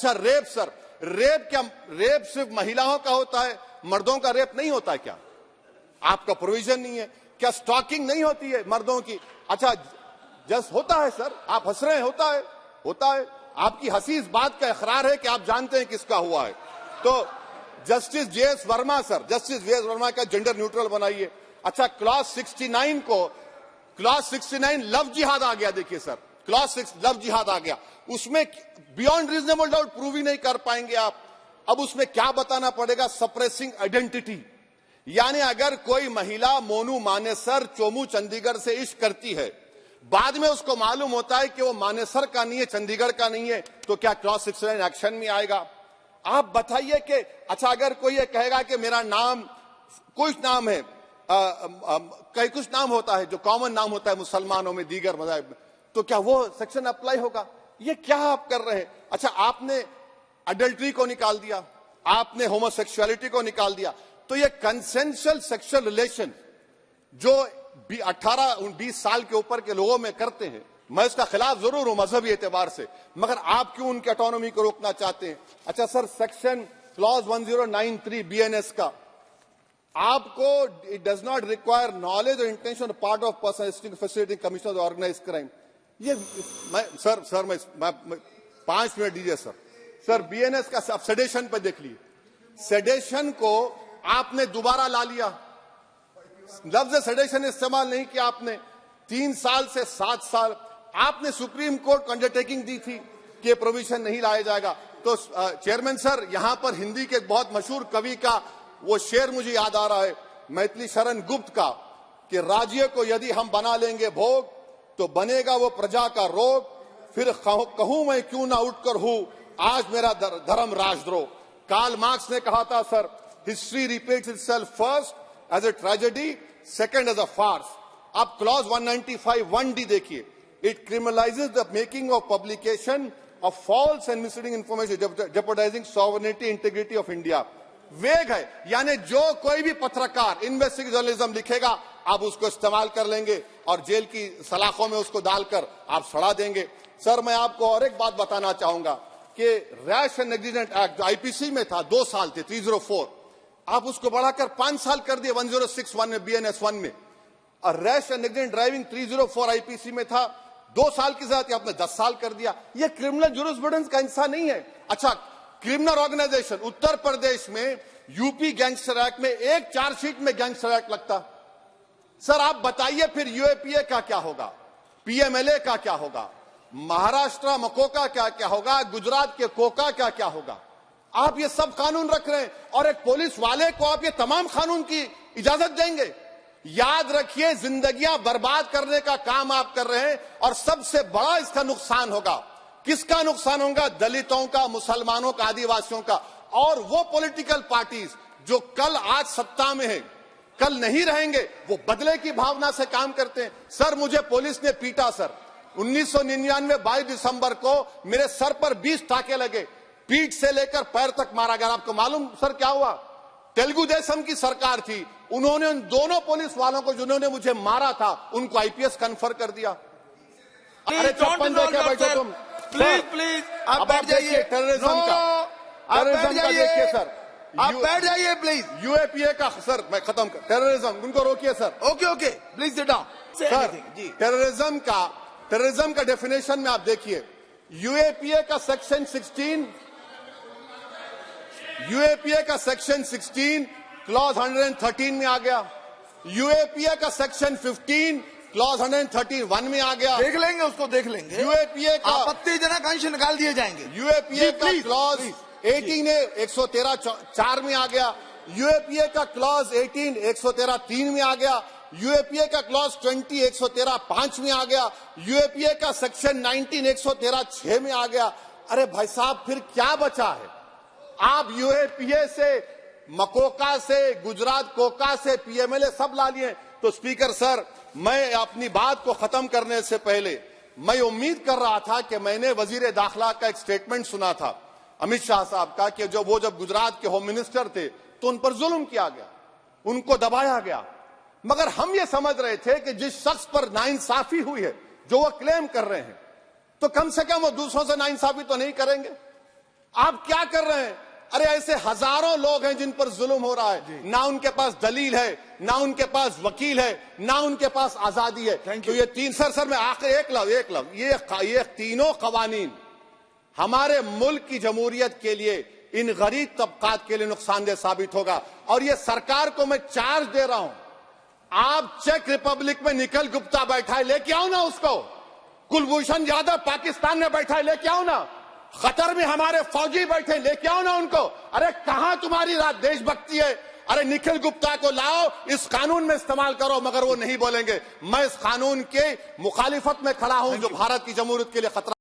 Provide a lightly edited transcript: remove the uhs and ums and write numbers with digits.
अच्छा rape sir, rape क्या, rape सिर्फ महिलाओं का होता है, मर्दों का रेप नहीं होता है क्या? आपका प्रोविजन नहीं है क्या? स्टॉकिंग नहीं होती है मर्दों की? अच्छा जस्ट होता है सर, आप हंस रहे हैं, होता है। आपकी हंसी इस बात का इकरार है कि आप जानते हैं किसका हुआ है। तो justice JS Verma sir, justice JS Verma का जेंडर न्यूट्रल बनाइए। अच्छा क्लॉज 69 को, क्लॉज 69 लव जिहाद आ गया, देखिए सर, क्लॉज 6 लव जिहाद आ गया, उसमें बियॉन्ड रीजनेबल डाउट प्रूव ही नहीं कर पाएंगे आप। अब उसमें क्या बताना पड़ेगा? सप्रेसिंग आइडेंटिटी, यानी अगर कोई महिला मोनू मानेसर चोमू चंडीगढ़ से इश्क करती है, बाद में उसको मालूम होता है कि वो मानेसर का नहीं है, चंडीगढ़ का नहीं है, तो क्या क्लॉज 69 एक्शन में आएगा? आप बताइए कि अच्छा अगर कोई ये कहेगा कि मेरा नाम कुछ नाम है, कई कुछ नाम होता है जो कॉमन नाम होता है मुसलमानों में, दीगर मज़ाहिब में, तो क्या वो सेक्शन अप्लाई होगा? ये क्या आप कर रहे हैं? अच्छा आपने अडल्ट्री को निकाल दिया, आपने होमोसेक्सुअलिटी को निकाल दिया, तो ये कंसेंशुअल सेक्सुअल रिलेशन जो 18-20 साल के ऊपर के लोगों में करते हैं, मैं इसका खिलाफ जरूर हूं मजहबी एतबार से, मगर आप क्यों उनकी ऑटोनॉमी को रोकना चाहते हैं? अच्छा सर सेक्शन क्लॉज 1093 बीएनएस का, आपको it does not require knowledge और intention part of person facility commissioner organise crime. ये मैं 5 मिनट दीजिए सर बीएनएस का आप सेडेशन पे देख लीजिए, सेडेशन को आपने दोबारा ला लिया, लफ्ज सेडेशन इस्तेमाल नहीं किया आपने, 3 साल से 7 साल आपने सुप्रीम कोर्ट को अंडरटेकिंग दी थी कि प्रोविजन नहीं लाया जाएगा। तो चेयरमैन सर, यहां पर हिंदी के एक बहुत मशहूर कवि का वो शेर मुझे याद आ रहा है, मैथिली शरण गुप्त का, कि राज्य को यदि हम बना लेंगे भोग तो बनेगा वो प्रजा का रोग, फिर कहूं मैं क्यों ना उठकर हूं आज मेरा धर्म राजद्रोह। कार्ल मार्क्स ने कहा था sir, history repeats itself first as a tragedy, second as a farce. आप क्लॉज 195 1D देखिए, it criminalises the making of publication of false and misleading information jeopardising sovereignty integrity of India. Vague है, यानी जो कोई भी पत्रकार investigative journalism लिखेगा आप उसको इस्तेमाल कर लेंगे और जेल की सलाखों में उसको डालकर आप सड़ा देंगे। सर मैं आपको और एक बात बताना चाहूंगा कि रैश एंड नेग्लिजेंट एक्ट जो आईपीसी में था 2 साल थे 304, आप उसको बढ़ाकर 5 साल कर दिए 1061 में बीएनएस 1 में, और rash and negligent driving 304 IPC में था 2 साल की सजा थी, आपने 10 साल कर दिया। ये क्रिमिनल जुरिस्प्रूडेंस का हिस्सा नहीं है। अच्छा क्रिमिनल ऑर्गेनाइजेशन, उत्तर प्रदेश में यूपी गैंगस्टर एक्ट में एक चार्जशीट में गैंगस्टर एक्ट लगता। सर आप बताइए फिर यूएपीए का क्या होगा, पीएमएलए का क्या होगा, महाराष्ट्र मकोका क्या क्या होगा, गुजरात के कोका क्या क्या होगा? आप ये सब कानून रख रहे हैं और एक पुलिस वाले को आप ये तमाम कानून की इजाजत देंगे? याद रखिए, जिंदगियां बर्बाद करने का काम आप कर रहे हैं और सबसे बड़ा इसका नुकसान होगा। किसका नुकसान होगा? दलितों का, मुसलमानों का, आदिवासियों का। और वो पॉलिटिकल पार्टीज जो कल आज सत्ता में है, कल नहीं रहेंगे, वो बदले की भावना से काम करते हैं। सर मुझे पुलिस ने पीटा सर, 1999 22 दिसंबर को मेरे सर पर 20 टाके लगे, पीठ से लेकर पैर तक मारा गया। आपको मालूम सर क्या हुआ? तेलुगु देशम की सरकार थी, उन्होंने उन दोनों पुलिस वालों को जिन्होंने मुझे मारा था उनको आईपीएस कन्फर कर दिया। अरे चप्पन देखे बैठो तुम। प्लीज आप बैठ जाइए। टेररिज्म का देखिए सर, आप बैठ जाइए प्लीज। यूएपीए का सर मैं खत्म कर, टेररिज्म उनको रोकिए sir. Okay please sit down sir. Terrorism का डेफिनेशन में आप देखिए, यूएपीए का सेक्शन 16, यूएपीए का सेक्शन 16 क्लॉज 113 में आ गया, यूएपीए का सेक्शन 15 क्लॉज 131 में आ गया। देख लेंगे उसको, देख लेंगे। यूएपीए का आपत्तिजनक अंश निकाल दिए जाएंगे। यूएपीए का क्लॉज 18 113 4 में आ गया, यूएपीए का क्लॉज 18 113 3 में आ गया, यूएपीए का क्लॉज 20 113 5 में आ गया, यूएपीए का सेक्शन 19 113 6 में आ गया। अरे भाई साहब फिर क्या बचा है? आप यूएपीए से, मकोका से, गुजरात कोका से, पीएमएलए सब ला लिए। तो स्पीकर सर, मैं अपनी बात को खत्म करने से पहले मैं उम्मीद कर रहा था कि मैंने वजीर दाखिला का एक स्टेटमेंट सुना था अमित शाह साहब का, कि जब गुजरात के होम मिनिस्टर थे तो उन पर जुल्म किया गया, उनको दबाया गया, मगर हम ये समझ रहे थे कि जिस शख्स पर नाइंसाफी हुई है, जो वो क्लेम कर रहे हैं, तो कम से कम वो दूसरों से नाइंसाफी तो नहीं करेंगे। आप क्या कर रहे हैं? अरे ऐसे हजारों लोग हैं जिन पर जुल्म हो रहा है, ना उनके पास दलील है, ना उनके पास वकील है, ना उनके पास आजादी है। Thank तो you. ये तीन सर मैं आखिर एक लव ये तीनों कवानीन हमारे मुल्क की जमहूरियत के लिए, इन गरीब तबकात के लिए नुकसानदेह साबित होगा। और ये सरकार को मैं चार्ज दे रहा हूं, आप चेक रिपब्लिक में निखिल गुप्ता बैठा है, लेके आओ ना उसको। कुलभूषण यादव पाकिस्तान में बैठा है, लेके आओ ना। कतर में हमारे फौजी बैठे, लेके आओ ना उनको। अरे कहां तुम्हारी देशभक्ति है? अरे निखिल गुप्ता को लाओ, इस कानून में इस्तेमाल करो, मगर वो नहीं बोलेंगे। मैं इस कानून के मुखालिफत में खड़ा हूं जो भारत की जमहूरियत के लिए खतरा